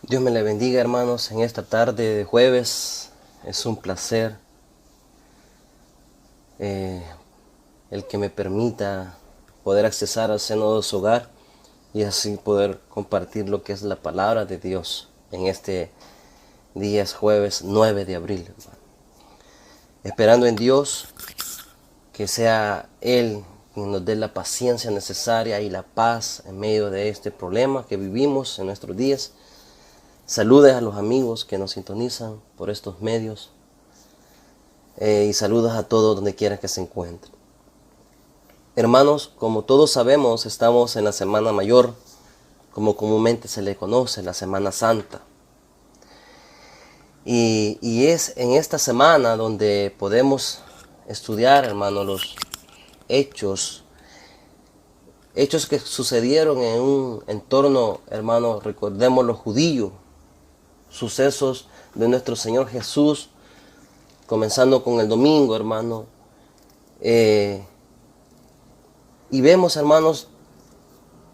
Dios me le bendiga, hermanos, en esta tarde de jueves. Es un placer eh, el que me permita poder accesar al seno de su hogar y así poder compartir lo que es la palabra de Dios en este día es jueves 9 de abril, hermano. Esperando en Dios que sea Él quien nos dé la paciencia necesaria y la paz en medio de este problema que vivimos en nuestros días. Saludes a los amigos que nos sintonizan por estos medios y saludos a todos donde quiera que se encuentren. Hermanos, como todos sabemos, estamos en la Semana Mayor, como comúnmente se le conoce, la Semana Santa. Y es en esta semana donde podemos estudiar, hermanos, los hechos que sucedieron en un entorno, hermanos, recordemos los judíos, sucesos de nuestro Señor Jesús, comenzando con el domingo, hermano. Y vemos, hermanos,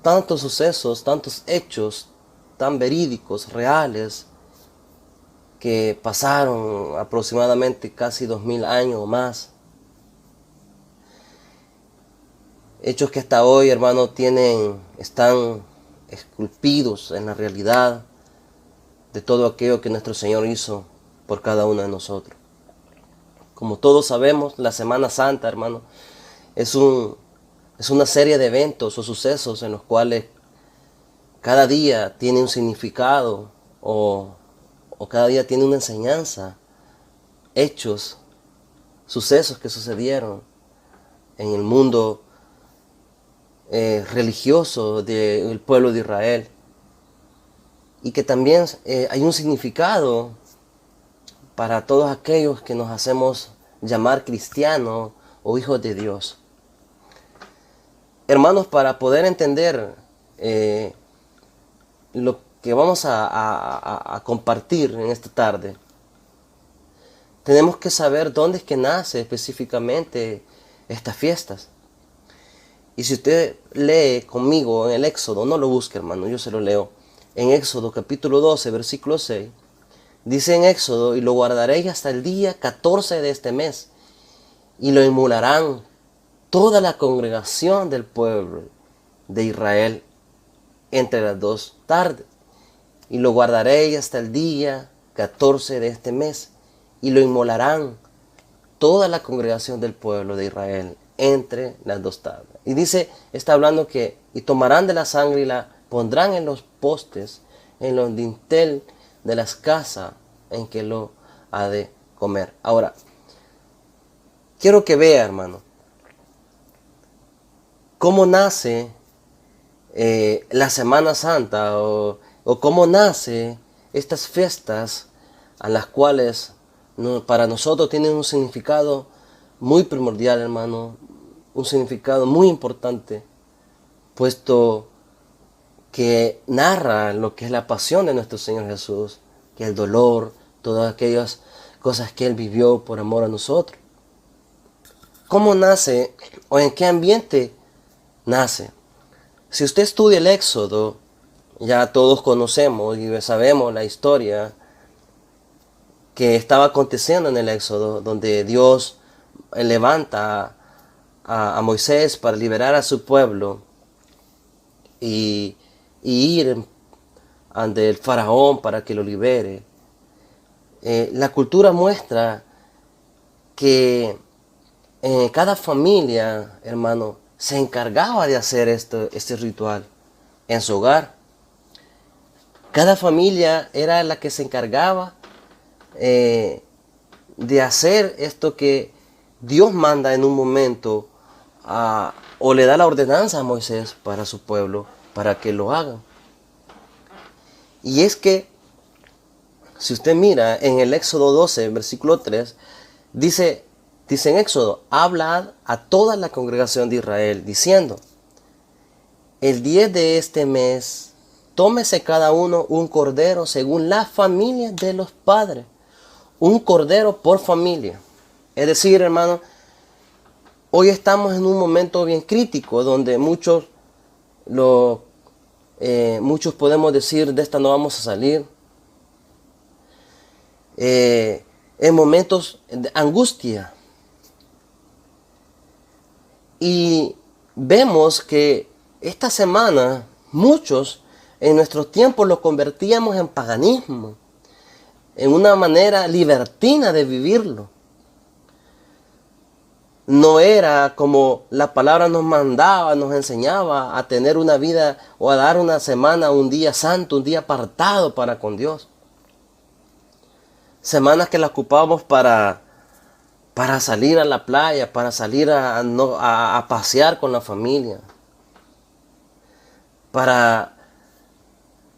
tantos sucesos, tantos hechos tan verídicos, reales, que pasaron aproximadamente casi 2000 años o más. Hechos que hasta hoy, hermano, están esculpidos en la realidad de todo aquello que nuestro Señor hizo por cada uno de nosotros. Como todos sabemos, la Semana Santa, hermano, es una serie de eventos o sucesos en los cuales cada día tiene un significado o cada día tiene una enseñanza, hechos, sucesos que sucedieron en el mundo religioso del pueblo de Israel, y que también hay un significado para todos aquellos que nos hacemos llamar cristianos o hijos de Dios. Hermanos, para poder entender lo que vamos a compartir en esta tarde, tenemos que saber dónde es que nace específicamente estas fiestas. Y si usted lee conmigo en el Éxodo, no lo busque, hermano, yo se lo leo. En Éxodo capítulo 12, versículo 6, dice en Éxodo: y lo guardaréis hasta el día 14 de este mes, y lo inmolarán toda la congregación del pueblo de Israel entre las 2 tardes. Y lo guardaréis hasta el día 14 de este mes, y lo inmolarán toda la congregación del pueblo de Israel entre las 2 tardes. Y dice, está hablando que, y tomarán de la sangre y la pondrán en los postes, en los dintel de las casas en que lo ha de comer. Ahora, quiero que vea, hermano, cómo nace la Semana Santa o cómo nace estas fiestas a las cuales para nosotros tienen un significado muy primordial, hermano, un significado muy importante, puesto que narra lo que es la pasión de nuestro Señor Jesús, que el dolor, todas aquellas cosas que Él vivió por amor a nosotros. ¿Cómo nace o en qué ambiente nace? Si usted estudia el Éxodo, ya todos conocemos y sabemos la historia que estaba aconteciendo en el Éxodo, donde Dios levanta a Moisés para liberar a su pueblo y ir ante el faraón para que lo libere. La cultura muestra que cada familia, hermano, se encargaba de hacer este ritual en su hogar. Cada familia era la que se encargaba de hacer esto que Dios manda en un momento o le da la ordenanza a Moisés para su pueblo, para que lo hagan. Y es que, si usted mira en el Éxodo 12, versículo 3, dice en Éxodo: hablad a toda la congregación de Israel, diciendo: el 10 de este mes, tómese cada uno un cordero según la familia de los padres. Un cordero por familia. Es decir, hermano, hoy estamos en un momento bien crítico donde muchos podemos decir: de esta no vamos a salir, en momentos de angustia. Y vemos que esta semana muchos en nuestros tiempos lo convertíamos en paganismo, en una manera libertina de vivirlo. No era como la palabra nos mandaba, nos enseñaba a tener una vida o a dar una semana, un día santo, un día apartado para con Dios. Semanas que la ocupábamos para salir a la playa, para salir a pasear con la familia.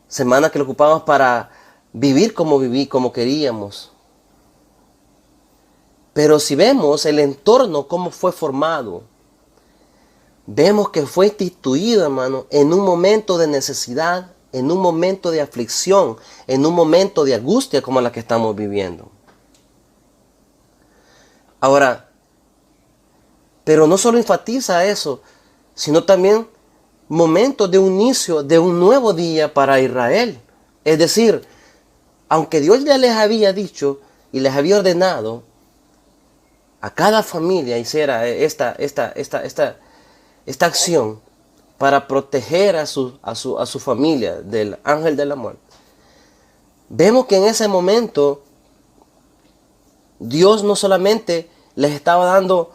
Semanas que la ocupábamos para vivir como queríamos. Pero si vemos el entorno, cómo fue formado, vemos que fue instituido, hermano, en un momento de necesidad, en un momento de aflicción, en un momento de angustia como la que estamos viviendo. Ahora, pero no solo enfatiza eso, sino también momentos de un inicio de un nuevo día para Israel. Es decir, aunque Dios ya les había dicho y les había ordenado a cada familia hiciera esta acción para proteger a su familia del ángel de la muerte, vemos que en ese momento Dios no solamente les estaba dando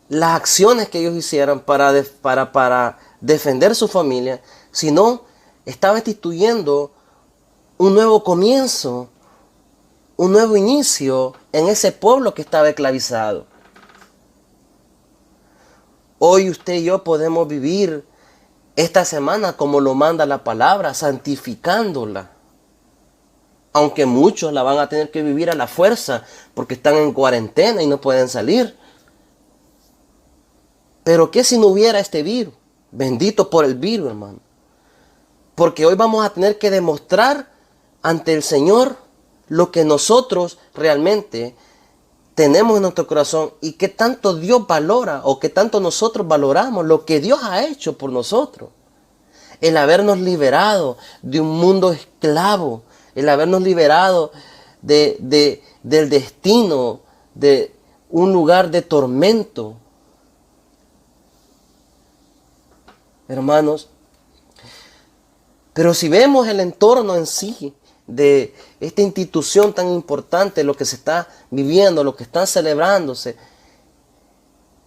las acciones que ellos hicieran para defender su familia, sino estaba instituyendo un nuevo comienzo, un nuevo inicio en ese pueblo que estaba esclavizado. Hoy usted y yo podemos vivir esta semana como lo manda la palabra, santificándola. Aunque muchos la van a tener que vivir a la fuerza porque están en cuarentena y no pueden salir. Pero ¿qué si no hubiera este virus? Bendito por el virus, hermano. Porque hoy vamos a tener que demostrar ante el Señor lo que nosotros realmente tenemos en nuestro corazón y qué tanto Dios valora o qué tanto nosotros valoramos lo que Dios ha hecho por nosotros. El habernos liberado de un mundo esclavo, el habernos liberado del destino, de un lugar de tormento. Hermanos, pero si vemos el entorno en sí de esta institución tan importante, lo que se está viviendo, lo que está celebrándose,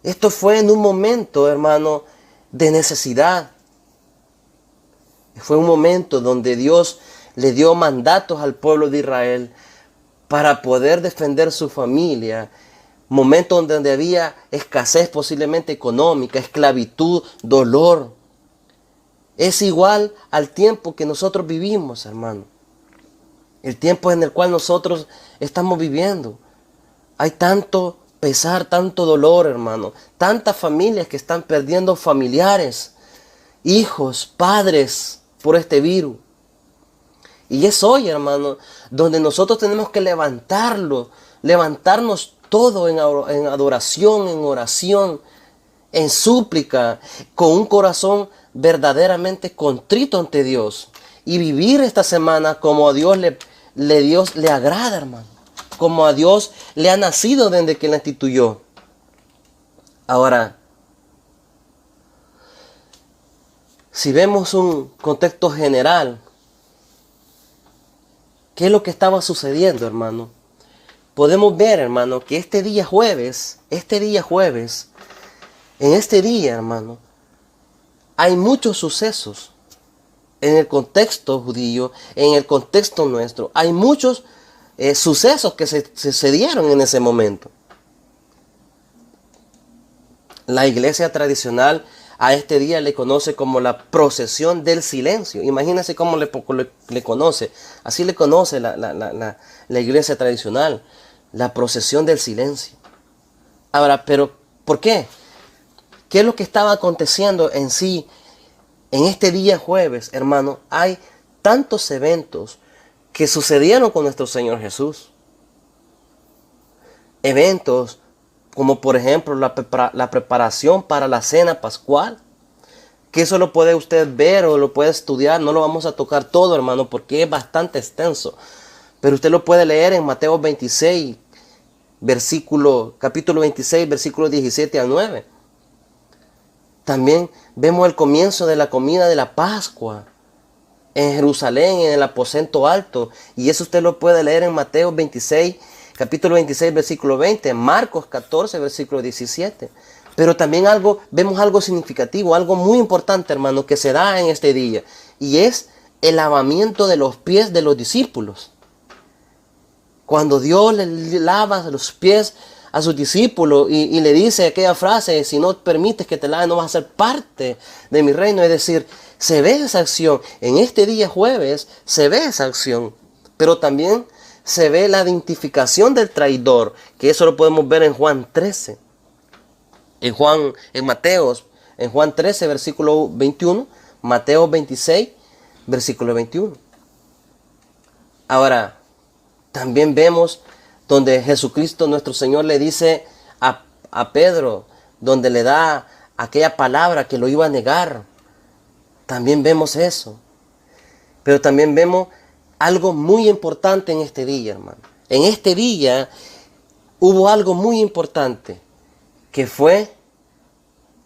esto fue en un momento, hermano, de necesidad. Fue un momento donde Dios le dio mandatos al pueblo de Israel para poder defender su familia. Momentos donde había escasez posiblemente económica, esclavitud, dolor. Es igual al tiempo que nosotros vivimos, hermano. El tiempo en el cual nosotros estamos viviendo. Hay tanto pesar, tanto dolor, hermano. Tantas familias que están perdiendo familiares, hijos, padres por este virus. Y es hoy, hermano, donde nosotros tenemos que levantarnos todo en adoración, en oración, en súplica, con un corazón verdaderamente contrito ante Dios. Y vivir esta semana como a Dios le agrada, hermano. Como a Dios le ha nacido desde que la instituyó. Ahora, si vemos un contexto general, ¿qué es lo que estaba sucediendo, hermano? Podemos ver, hermano, que en este día, hermano, hay muchos sucesos en el contexto judío, en el contexto nuestro. Hay muchos sucesos que se dieron en ese momento. La iglesia tradicional a este día le conoce como la procesión del silencio. Imagínense cómo le conoce. Así le conoce la iglesia tradicional. La procesión del silencio. Ahora, pero ¿por qué? ¿Qué es lo que estaba aconteciendo en sí? En este día jueves, hermano, hay tantos eventos que sucedieron con nuestro Señor Jesús. Eventos como por ejemplo la preparación para la cena pascual. Que eso lo puede usted ver o lo puede estudiar. No lo vamos a tocar todo, hermano, porque es bastante extenso. Pero usted lo puede leer en Mateo 26, capítulo 26, versículos 17 al 9. También vemos el comienzo de la comida de la Pascua en Jerusalén, en el aposento alto. Y eso usted lo puede leer en Mateo 26, capítulo 26, versículo 20, Marcos 14, versículo 17. Pero también vemos algo significativo, algo muy importante, hermano, que se da en este día. Y es el lavamiento de los pies de los discípulos. Cuando Dios le lava los pies a sus discípulos y le dice aquella frase: si no permites que te lave, no vas a ser parte de mi reino. Es decir, se ve esa acción. En este día jueves se ve esa acción. Pero también se ve la identificación del traidor, que eso lo podemos ver en Juan 13. En Juan 13, versículo 21, Mateo 26, versículo 21. Ahora, también vemos donde Jesucristo nuestro Señor le dice a Pedro, donde le da aquella palabra que lo iba a negar. También vemos eso. Pero también vemos algo muy importante en este día, hermano. En este día hubo algo muy importante, que fue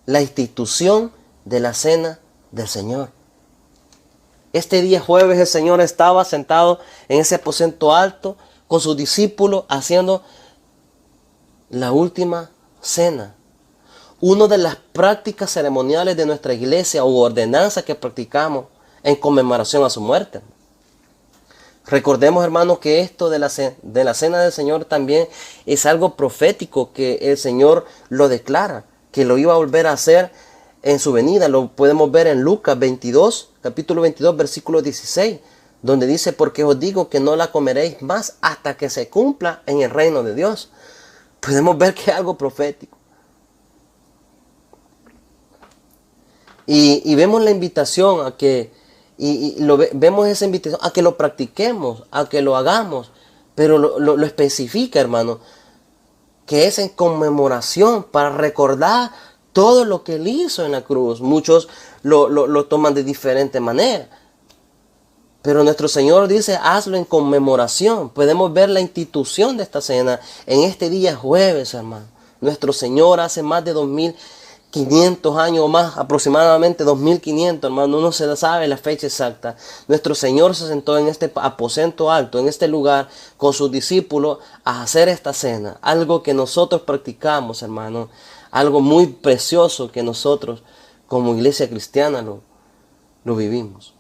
la institución de la cena del Señor. Este día jueves el Señor estaba sentado en ese aposento alto con sus discípulos haciendo la última cena. Una de las prácticas ceremoniales de nuestra iglesia u ordenanza que practicamos en conmemoración a su muerte. Recordemos, hermanos, que esto de la cena del Señor también es algo profético que el Señor lo declara, que lo iba a volver a hacer en su venida. Lo podemos ver en Lucas 22, capítulo 22, versículo 16, donde dice: porque os digo que no la comeréis más hasta que se cumpla en el reino de Dios. Podemos ver que es algo profético. Y vemos la invitación a que, vemos esa invitación a que lo practiquemos, a que lo hagamos, pero lo especifica, hermano, que es en conmemoración, para recordar todo lo que Él hizo en la cruz. Muchos lo toman de diferente manera, pero nuestro Señor dice: hazlo en conmemoración. Podemos ver la institución de esta cena en este día jueves, hermano. Nuestro Señor hace más de 2500 años o más, aproximadamente 2500, hermano, no se sabe la fecha exacta. Nuestro Señor se sentó en este aposento alto, en este lugar, con sus discípulos a hacer esta cena. Algo que nosotros practicamos, hermano. Algo muy precioso que nosotros como iglesia cristiana lo vivimos.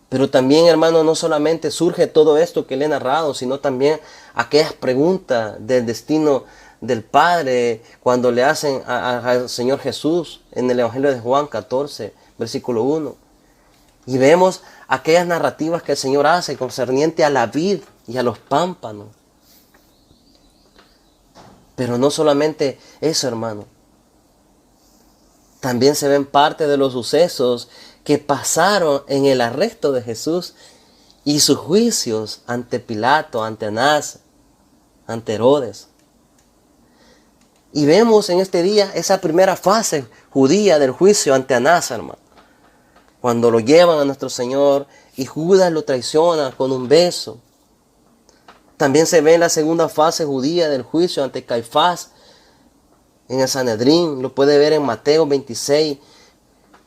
Pero también, hermano, no solamente surge todo esto que le he narrado, sino también aquellas preguntas del destino del Padre cuando le hacen al Señor Jesús en el Evangelio de Juan 14, versículo 1. Y vemos aquellas narrativas que el Señor hace concerniente a la vid y a los pámpanos. Pero no solamente eso, hermano. También se ven parte de los sucesos que pasaron en el arresto de Jesús y sus juicios ante Pilato, ante Anás, ante Herodes. Y vemos en este día esa primera fase judía del juicio ante Anás, hermano. Cuando lo llevan a nuestro Señor y Judas lo traiciona con un beso. También se ve en la segunda fase judía del juicio ante Caifás en el Sanedrín. Lo puede ver en Mateo 26,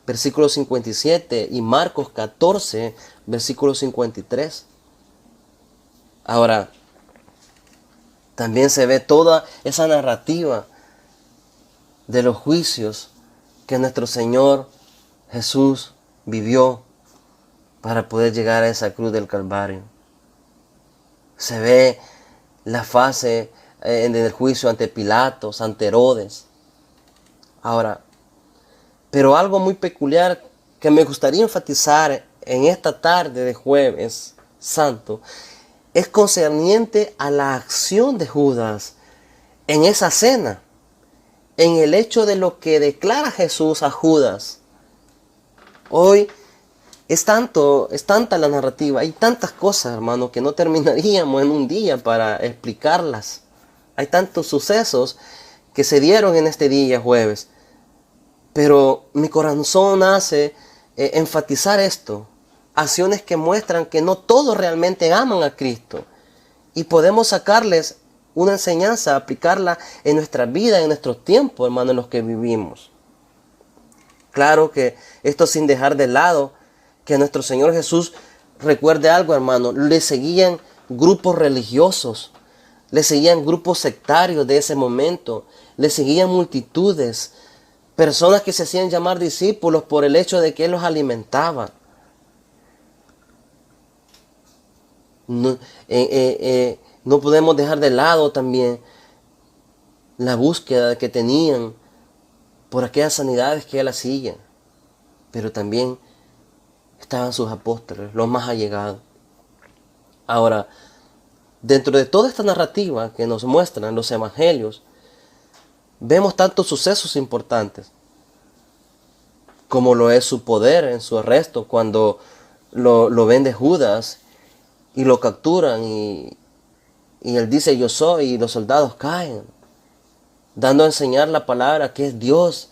versículo 57 y Marcos 14, versículo 53. Ahora, también se ve toda esa narrativa de los juicios que nuestro Señor Jesús vivió para poder llegar a esa cruz del Calvario. Se ve la fase del juicio ante Pilatos, ante Herodes. Ahora, pero algo muy peculiar que me gustaría enfatizar en esta tarde de Jueves Santo es concerniente a la acción de Judas en esa cena, en el hecho de lo que declara Jesús a Judas. Hoy es tanta la narrativa, hay tantas cosas, hermano, que no terminaríamos en un día para explicarlas. Hay tantos sucesos que se dieron en este día jueves. Pero mi corazón hace enfatizar esto, acciones que muestran que no todos realmente aman a Cristo. Y podemos sacarles una enseñanza, aplicarla en nuestra vida, en nuestros tiempos, hermano, en los que vivimos. Claro que esto sin dejar de lado que nuestro Señor Jesús, recuerde algo, hermano, le seguían grupos religiosos, le seguían grupos sectarios de ese momento, le seguían multitudes, personas que se hacían llamar discípulos por el hecho de que Él los alimentaba. No podemos dejar de lado también la búsqueda que tenían por aquellas sanidades que Él hacía. Pero también estaban sus apóstoles, los más allegados. Ahora, dentro de toda esta narrativa que nos muestran los evangelios, vemos tantos sucesos importantes, como lo es su poder en su arresto, cuando lo vende Judas y lo capturan y él dice yo soy, y los soldados caen, dando a enseñar la palabra que es Dios.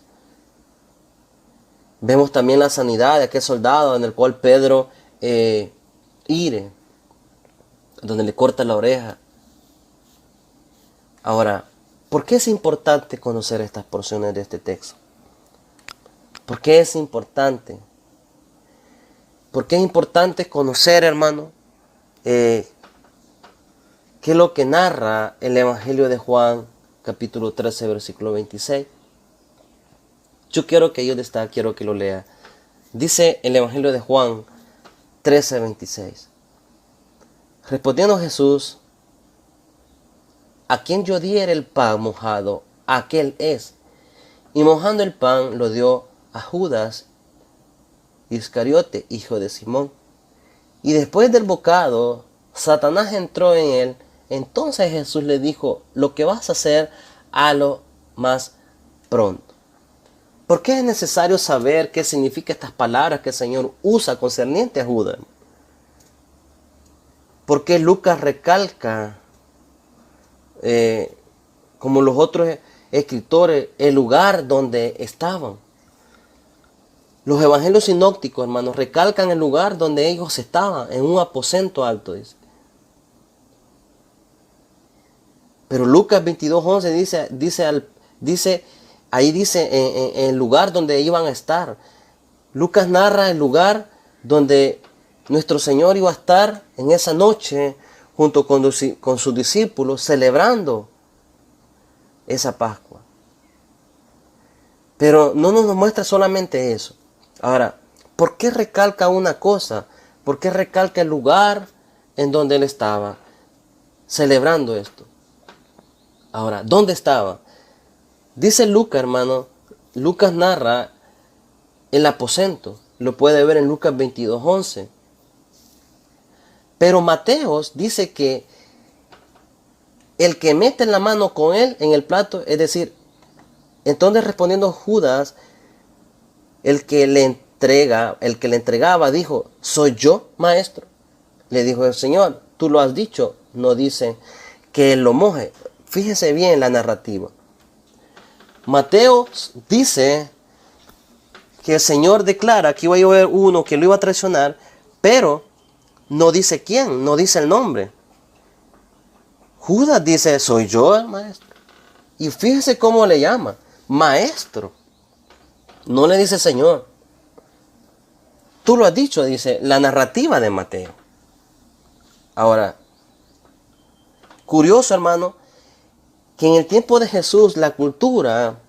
Vemos también la sanidad de aquel soldado en el cual Pedro hire, donde le corta la oreja. Ahora, ¿por qué es importante conocer estas porciones de este texto? ¿Por qué es importante? ¿Por qué es importante conocer, hermano, qué es lo que narra el Evangelio de Juan, capítulo 13, versículo 26? Yo quiero que quiero que lo lea. Dice el Evangelio de Juan 13, 26. Respondiendo Jesús, a quien yo diera el pan mojado, aquel es. Y mojando el pan lo dio a Judas Iscariote, hijo de Simón. Y después del bocado, Satanás entró en él. Entonces Jesús le dijo, lo que vas a hacer, hazlo más pronto. ¿Por qué es necesario saber qué significan estas palabras que el Señor usa concerniente a Judas? ¿Por qué Lucas recalca, como los otros escritores, el lugar donde estaban? Los evangelios sinópticos, hermanos, recalcan el lugar donde ellos estaban, en un aposento alto, dice. Pero Lucas 22:11 dice en el lugar donde iban a estar. Lucas narra el lugar donde nuestro Señor iba a estar en esa noche junto con sus discípulos celebrando esa Pascua. Pero no nos muestra solamente eso. Ahora, ¿por qué recalca una cosa? ¿Por qué recalca el lugar en donde Él estaba celebrando esto? Ahora, ¿dónde estaba? Dice Lucas, hermano, Lucas narra el aposento. Lo puede ver en Lucas 22:11. Pero Mateos dice que el que mete la mano con él en el plato, es decir, entonces respondiendo Judas, el que le entregaba, dijo, ¿soy yo, maestro? Le dijo el Señor, tú lo has dicho, no dice que él lo moje. Fíjese bien la narrativa. Mateo dice que el Señor declara que iba a haber uno que lo iba a traicionar, pero no dice quién, no dice el nombre. Judas dice, soy yo el maestro. Y fíjese cómo le llama, maestro. No le dice Señor. Tú lo has dicho, dice la narrativa de Mateo. Ahora, curioso, hermano, que en el tiempo de Jesús la cultura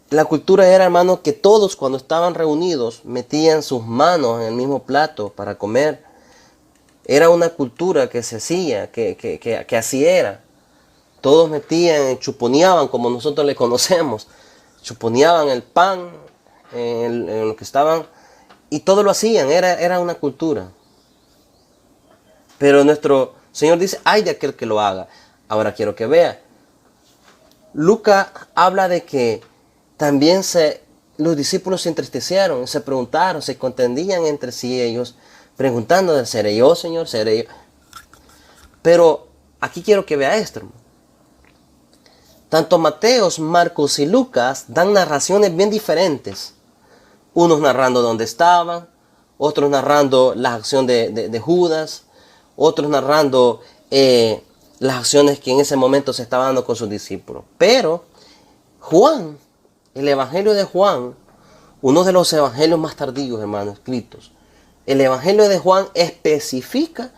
era, hermano, que todos cuando estaban reunidos metían sus manos en el mismo plato para comer. Era una cultura que se hacía, que así era. Todos metían, chuponeaban como nosotros le conocemos. Chuponeaban el pan en lo que estaban y todo lo hacían, era una cultura. Pero nuestro Señor dice, ay de aquel que lo haga. Ahora quiero que vea. Lucas habla de que también los discípulos se entristecieron, se preguntaron, se contendían entre sí ellos, preguntando, ¿seré yo, Señor? ¿Seré yo? Pero aquí quiero que vea esto, hermano. Tanto Mateos, Marcos y Lucas dan narraciones bien diferentes. Unos narrando dónde estaban, otros narrando la acción de Judas, otros narrando las acciones que en ese momento se estaban dando con sus discípulos. Pero Juan, el Evangelio de Juan, uno de los evangelios más tardíos, hermanos, escritos, el Evangelio de Juan especifica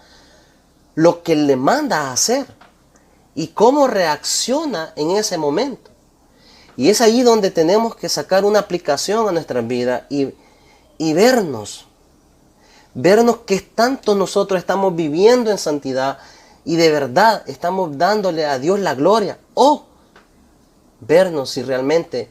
lo que le manda a hacer y cómo reacciona en ese momento. Y es ahí donde tenemos que sacar una aplicación a nuestras vidas y vernos que tanto nosotros estamos viviendo en santidad y de verdad estamos dándole a Dios la gloria, o vernos si realmente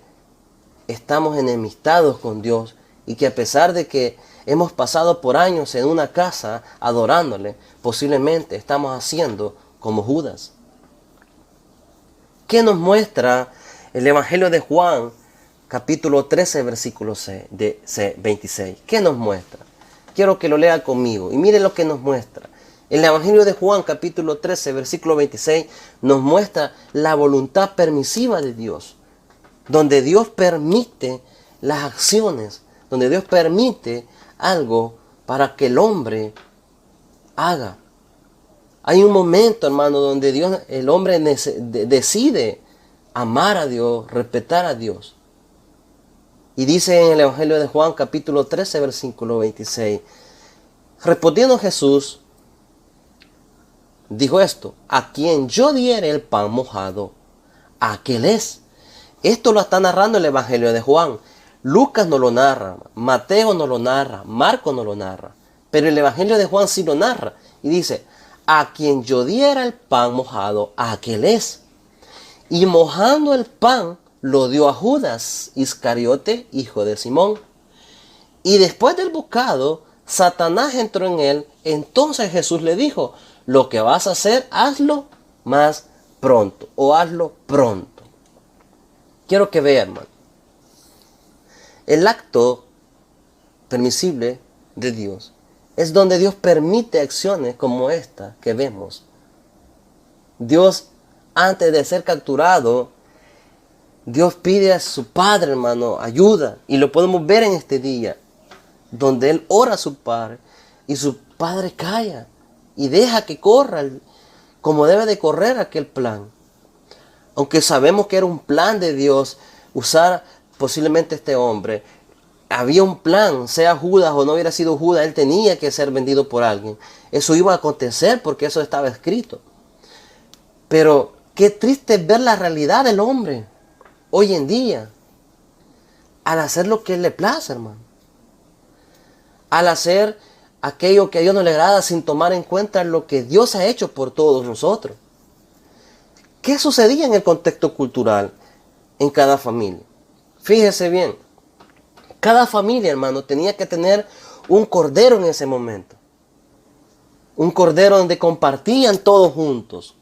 estamos enemistados con Dios y que a pesar de que hemos pasado por años en una casa adorándole, posiblemente estamos haciendo como Judas. ¿Qué nos muestra el Evangelio de Juan, capítulo 13, versículo 26? ¿Qué nos muestra? Quiero que lo lea conmigo y miren lo que nos muestra. El Evangelio de Juan, capítulo 13, versículo 26, nos muestra la voluntad permisiva de Dios, donde Dios permite las acciones, donde Dios permite algo para que el hombre haga. Hay un momento, hermano, donde el hombre decide amar a Dios, respetar a Dios. Y dice en el Evangelio de Juan, capítulo 13, versículo 26, respondiendo Jesús, dijo esto: a quien yo diere el pan mojado, aquel es. Esto lo está narrando el Evangelio de Juan. Lucas no lo narra, Mateo no lo narra, Marcos no lo narra, pero el Evangelio de Juan sí lo narra. Y dice: a quien yo diera el pan mojado, aquel es. Y mojando el pan, lo dio a Judas Iscariote, hijo de Simón. Y después del bocado, Satanás entró en él. Entonces Jesús le dijo: lo que vas a hacer, hazlo más pronto, o hazlo pronto. Quiero que vean, hermano, el acto permisible de Dios es donde Dios permite acciones como esta que vemos. Dios, antes de ser capturado, Dios pide a su Padre, hermano, ayuda. Y lo podemos ver en este día, donde Él ora a su Padre y su Padre calla y deja que corra como debe de correr aquel plan. Aunque sabemos que era un plan de Dios usar posiblemente este hombre, había un plan, sea Judas o no hubiera sido Judas, él tenía que ser vendido por alguien. Eso iba a acontecer porque eso estaba escrito. Pero qué triste es ver la realidad del hombre hoy en día al hacer lo que le place, hermano. Al hacer aquello que a Dios no le agrada sin tomar en cuenta lo que Dios ha hecho por todos nosotros. ¿Qué sucedía en el contexto cultural en cada familia? Fíjese bien, cada familia, hermano, tenía que tener un cordero en ese momento. Un cordero donde compartían todos juntos,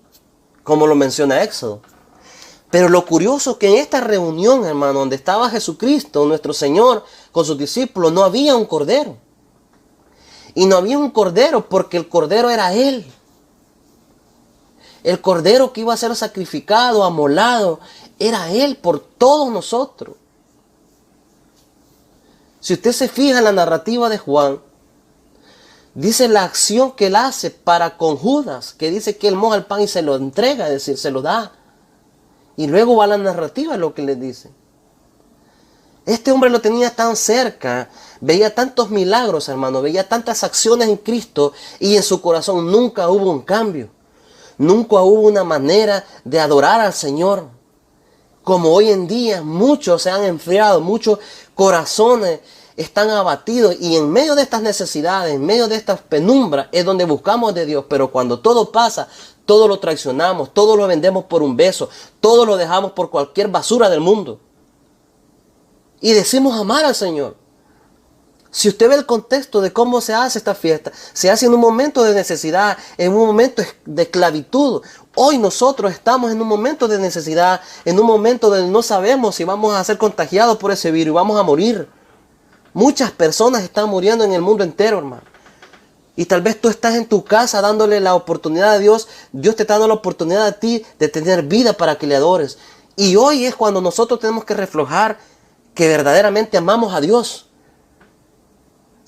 como lo menciona Éxodo. Pero lo curioso es que en esta reunión, hermano, donde estaba Jesucristo, nuestro Señor, con sus discípulos, no había un cordero. Y no había un cordero porque el cordero era Él. El cordero que iba a ser sacrificado, amolado, era Él por todos nosotros. Si usted se fija en la narrativa de Juan, dice la acción que Él hace para con Judas, que dice que Él moja el pan y se lo entrega, es decir, se lo da. Y luego va la narrativa, lo que le dice. Este hombre lo tenía tan cerca, veía tantos milagros, hermano, veía tantas acciones en Cristo y en su corazón nunca hubo un cambio. Nunca hubo una manera de adorar al Señor. Como hoy en día muchos se han enfriado, muchos corazones están abatidos y en medio de estas necesidades, en medio de estas penumbras es donde buscamos de Dios. Pero cuando todo pasa, todo lo traicionamos, todo lo vendemos por un beso, todo lo dejamos por cualquier basura del mundo. Y decimos amar al Señor. Si usted ve el contexto de cómo se hace esta fiesta, se hace en un momento de necesidad, en un momento de esclavitud. Hoy nosotros estamos en un momento de necesidad, en un momento donde no sabemos si vamos a ser contagiados por ese virus y vamos a morir. Muchas personas están muriendo en el mundo entero, hermano. Y tal vez tú estás en tu casa dándole la oportunidad a Dios. Dios te está dando la oportunidad a ti de tener vida para que le adores. Y hoy es cuando nosotros tenemos que reflejar que verdaderamente amamos a Dios.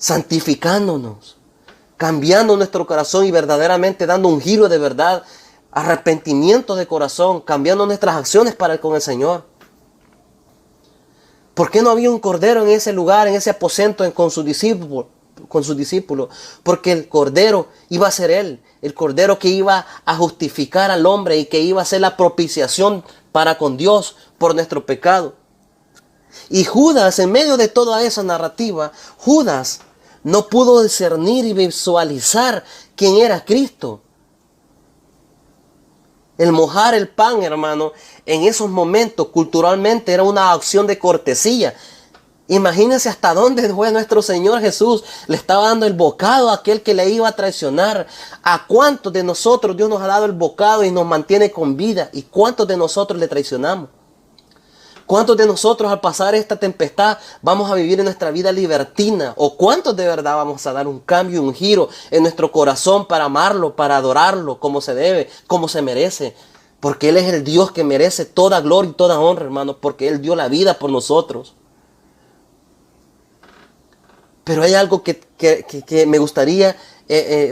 santificándonos, cambiando nuestro corazón y verdaderamente dando un giro de verdad, arrepentimiento de corazón, cambiando nuestras acciones con el Señor. ¿Por qué no había un cordero en ese lugar, en ese aposento con sus discípulos? Porque el cordero iba a ser Él, el cordero que iba a justificar al hombre y que iba a ser la propiciación para con Dios por nuestro pecado. Y Judas, en medio de toda esa narrativa, Judas no pudo discernir y visualizar quién era Cristo. El mojar el pan, hermano, en esos momentos culturalmente era una acción de cortesía. Imagínense hasta dónde fue nuestro Señor Jesús. Le estaba dando el bocado a aquel que le iba a traicionar. ¿A cuántos de nosotros Dios nos ha dado el bocado y nos mantiene con vida? ¿Y cuántos de nosotros le traicionamos? ¿Cuántos de nosotros al pasar esta tempestad vamos a vivir en nuestra vida libertina? ¿O cuántos de verdad vamos a dar un cambio, un giro en nuestro corazón para amarlo, para adorarlo como se debe, como se merece? Porque Él es el Dios que merece toda gloria y toda honra, hermanos, porque Él dio la vida por nosotros. Pero hay algo que me gustaría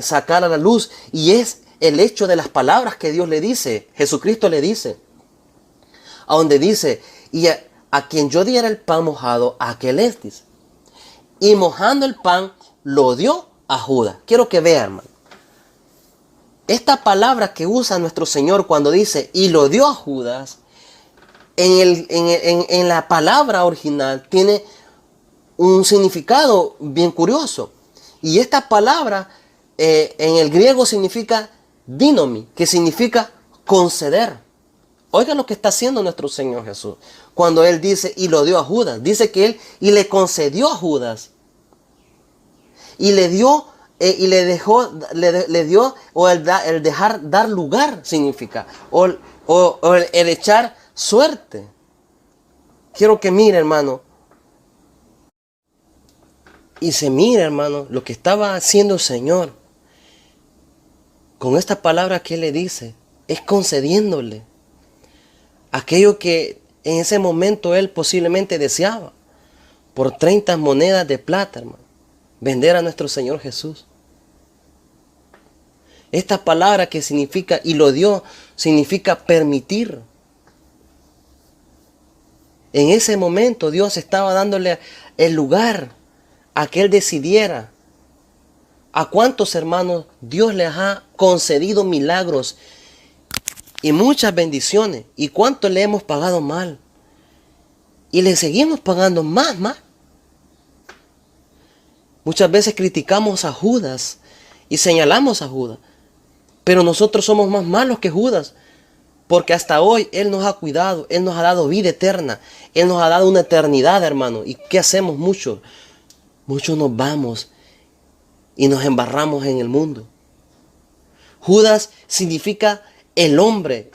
sacar a la luz, y es el hecho de las palabras que Dios le dice, Jesucristo le dice. A donde dice, y a quien yo diera el pan mojado, a aquel es, dice. Y mojando el pan, lo dio a Judas. Quiero que vean, hermano. Esta palabra que usa nuestro Señor cuando dice, y lo dio a Judas, en la palabra original tiene un significado bien curioso. Y esta palabra en el griego significa dinomi, que significa conceder. Oigan lo que está haciendo nuestro Señor Jesús. Cuando Él dice, y lo dio a Judas. Dice que Él, y le concedió a Judas. Y le dio, y le dejó, le dio, o el dejar, dar lugar significa. O el echar suerte. Quiero que mire, hermano. Y se mira, hermano, lo que estaba haciendo el Señor. Con esta palabra que Él le dice, es concediéndole aquello que en ese momento Él posiblemente deseaba. Por 30 monedas de plata, hermano. Vender a nuestro Señor Jesús. Esta palabra que significa, y lo dio, significa permitir. En ese momento Dios estaba dándole el lugar a que Él decidiera. ¿A cuántos hermanos Dios les ha concedido milagros y muchas bendiciones? ¿Y cuánto le hemos pagado mal? Y le seguimos pagando más. Muchas veces criticamos a Judas y señalamos a Judas. Pero nosotros somos más malos que Judas. Porque hasta hoy Él nos ha cuidado, Él nos ha dado vida eterna. Él nos ha dado una eternidad, hermano. ¿Y qué hacemos muchos? Muchos nos vamos y nos embarramos en el mundo. Judas significa el hombre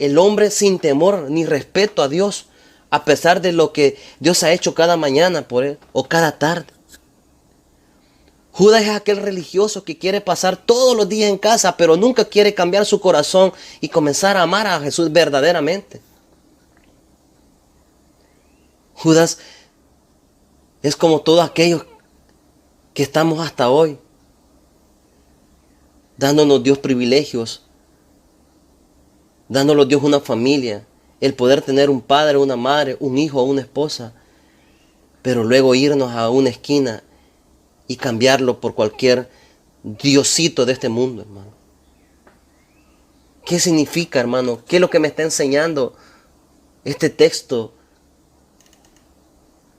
sin temor ni respeto a Dios, a pesar de lo que Dios ha hecho cada mañana por él o cada tarde. Judas es aquel religioso que quiere pasar todos los días en casa, pero nunca quiere cambiar su corazón y comenzar a amar a Jesús verdaderamente. Judas es como todos aquellos que estamos hasta hoy, dándonos Dios privilegios, dándonos Dios una familia, el poder tener un padre, una madre, un hijo o una esposa, pero luego irnos a una esquina y cambiarlo por cualquier diosito de este mundo, hermano. ¿Qué significa, hermano? ¿Qué es lo que me está enseñando este texto?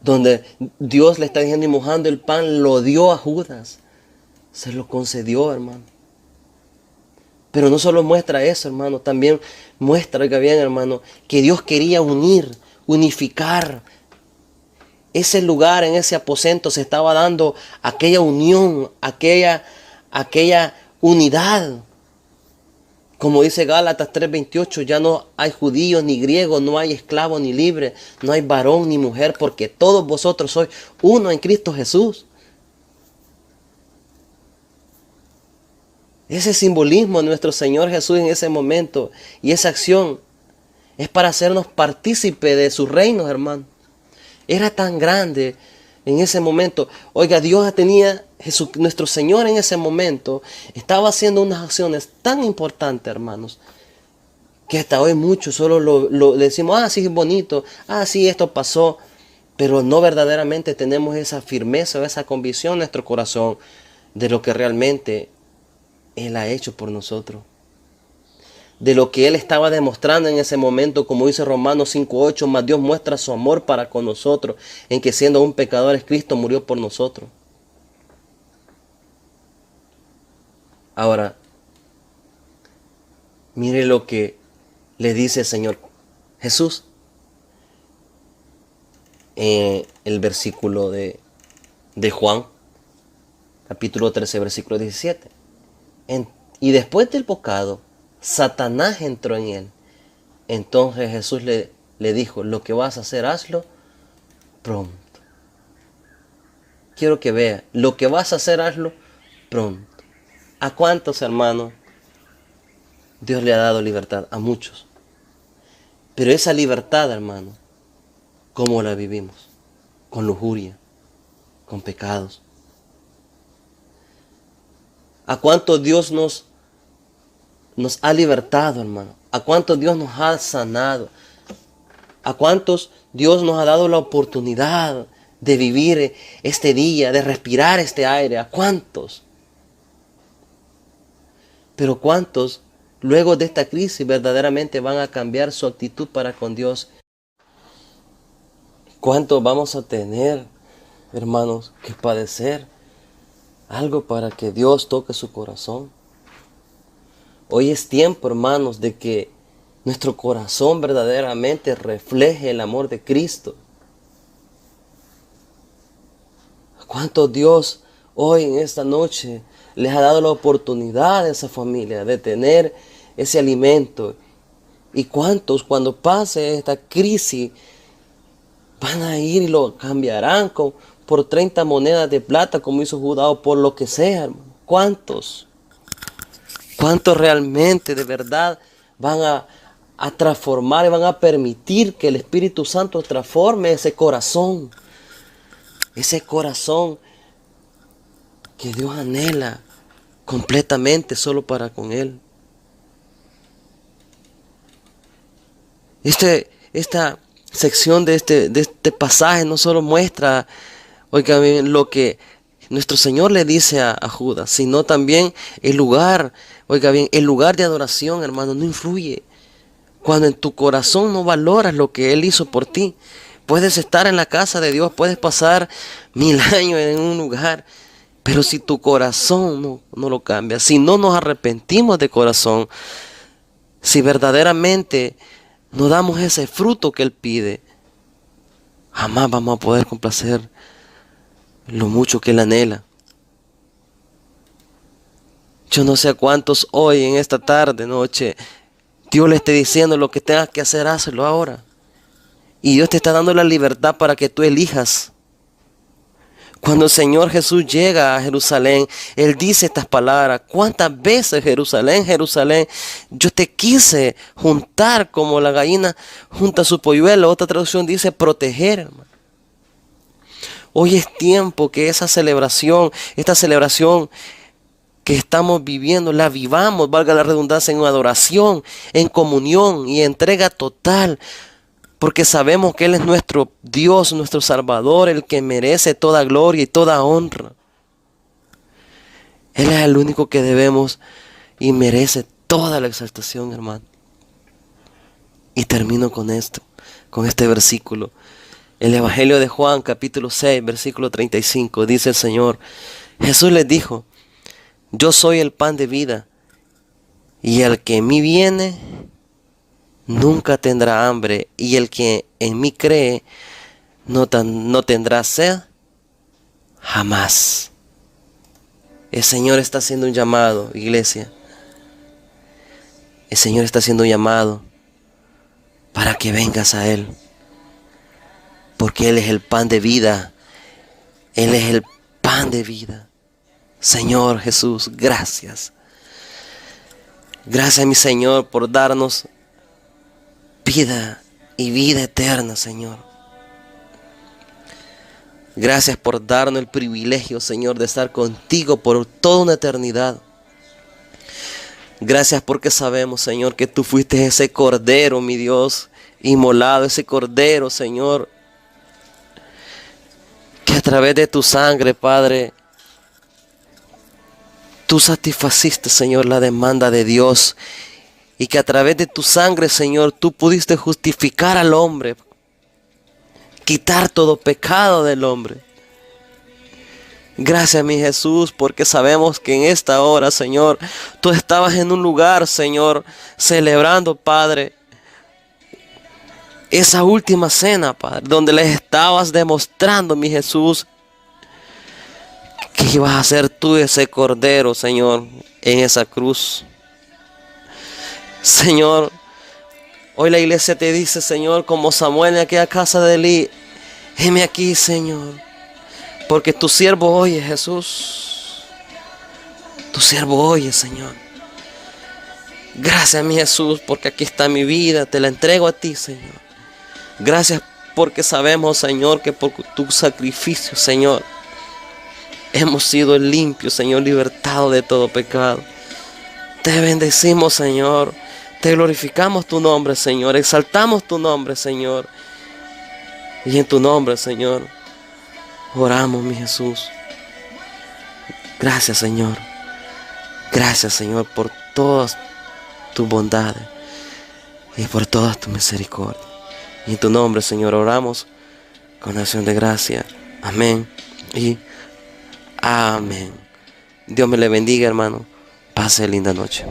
Donde Dios le está diciendo, y mojando el pan, lo dio a Judas. Se lo concedió, hermano. Pero no solo muestra eso, hermano. También muestra, oiga bien, hermano, que Dios quería unificar. Ese lugar, en ese aposento, se estaba dando aquella unión, aquella unidad. Como dice Gálatas 3:28, ya no hay judíos ni griegos, no hay esclavo ni libre, no hay varón ni mujer, porque todos vosotros sois uno en Cristo Jesús. Ese simbolismo de nuestro Señor Jesús en ese momento y esa acción es para hacernos partícipe de su reino, hermano. Era tan grande En ese momento, oiga, nuestro Señor en ese momento estaba haciendo unas acciones tan importantes, hermanos, que hasta hoy muchos solo le decimos, sí, es bonito, sí, esto pasó, pero no verdaderamente tenemos esa firmeza o esa convicción en nuestro corazón de lo que realmente Él ha hecho por nosotros. De lo que Él estaba demostrando en ese momento, como dice Romanos 5:8, más Dios muestra su amor para con nosotros, en que siendo un pecador, Cristo murió por nosotros. Ahora, mire lo que le dice el Señor Jesús en el versículo de Juan, capítulo 13, versículo 17. Y después del bocado, Satanás entró en él. Entonces Jesús le dijo, lo que vas a hacer, hazlo pronto. Quiero que vea, lo que vas a hacer, hazlo pronto. ¿A cuántos, hermanos, Dios le ha dado libertad? A muchos. Pero esa libertad, hermano, ¿cómo la vivimos? Con lujuria, con pecados. ¿A cuántos Dios nos ha libertado, hermano? ¿A cuántos Dios nos ha sanado? ¿A cuántos Dios nos ha dado la oportunidad de vivir este día, de respirar este aire? ¿A cuántos? Pero ¿cuántos luego de esta crisis verdaderamente van a cambiar su actitud para con Dios? ¿Cuántos vamos a tener, hermanos, que padecer algo para que Dios toque su corazón? Hoy es tiempo, hermanos, de que nuestro corazón verdaderamente refleje el amor de Cristo. ¿A cuántos Dios hoy en esta noche les ha dado la oportunidad a esa familia de tener ese alimento? ¿Y cuántos cuando pase esta crisis van a ir y lo cambiarán por 30 monedas de plata como hizo Judá o por lo que sea, hermano? ¿Cuántos? ¿Cuántos realmente de verdad van a transformar y van a permitir que el Espíritu Santo transforme ese corazón? Ese corazón que Dios anhela completamente solo para con Él. Esta sección de este pasaje no solo muestra, oiga bien, lo que nuestro Señor le dice a Judas, sino también el lugar, oiga bien, el lugar de adoración, hermano, no influye. Cuando en tu corazón no valoras lo que Él hizo por ti, puedes estar en la casa de Dios, puedes pasar 1000 años en un lugar, pero si tu corazón no lo cambia, si no nos arrepentimos de corazón, si verdaderamente no damos ese fruto que Él pide, jamás vamos a poder complacer lo mucho que Él anhela. Yo no sé a cuántos hoy en esta tarde, noche, Dios le esté diciendo lo que tengas que hacer, hazlo ahora. Y Dios te está dando la libertad para que tú elijas. Cuando el Señor Jesús llega a Jerusalén, Él dice estas palabras: ¿cuántas veces, Jerusalén, Jerusalén, yo te quise juntar como la gallina junta su polluelo? Otra traducción dice proteger, hermano. Hoy es tiempo que esta celebración que estamos viviendo, la vivamos, valga la redundancia, en adoración, en comunión y entrega total. Porque sabemos que Él es nuestro Dios, nuestro Salvador, el que merece toda gloria y toda honra. Él es el único que debemos y merece toda la exaltación, hermano. Y termino con esto, con este versículo. El Evangelio de Juan, capítulo 6, versículo 35, dice el Señor: Jesús les dijo: yo soy el pan de vida, y el que en mí viene nunca tendrá hambre, y el que en mí cree no tendrá sed jamás. El Señor está haciendo un llamado, iglesia. El Señor está haciendo un llamado para que vengas a Él, porque Él es el pan de vida. Él es el pan de vida. Señor Jesús, gracias. Gracias, mi Señor, por darnos vida y vida eterna, Señor. Gracias por darnos el privilegio, Señor, de estar contigo por toda una eternidad. Gracias porque sabemos, Señor, que tú fuiste ese cordero, mi Dios, inmolado, ese cordero, Señor, que a través de tu sangre, Padre, tú satisfaciste, Señor, la demanda de Dios. Y que a través de tu sangre, Señor, tú pudiste justificar al hombre, quitar todo pecado del hombre. Gracias, mi Jesús, porque sabemos que en esta hora, Señor, tú estabas en un lugar, Señor, celebrando, Padre, esa última cena, Padre, donde les estabas demostrando, mi Jesús, que ibas a ser tú ese cordero, Señor, en esa cruz. Señor, hoy la iglesia te dice, Señor, como Samuel en aquella casa de Elí, heme aquí, Señor. Porque tu siervo oye, Jesús. Tu siervo oye, Señor. Gracias, mi Jesús, porque aquí está mi vida. Te la entrego a ti, Señor. Gracias porque sabemos, Señor, que por tu sacrificio, Señor, hemos sido limpios, Señor, libertados de todo pecado. Te bendecimos, Señor. Te glorificamos tu nombre, Señor. Exaltamos tu nombre, Señor. Y en tu nombre, Señor, oramos, mi Jesús. Gracias, Señor. Gracias, Señor, por todas tus bondades y por todas tus misericordias. Y en tu nombre, Señor, oramos con acción de gracia. Amén y amén. Dios me le bendiga, hermano. Pase linda noche.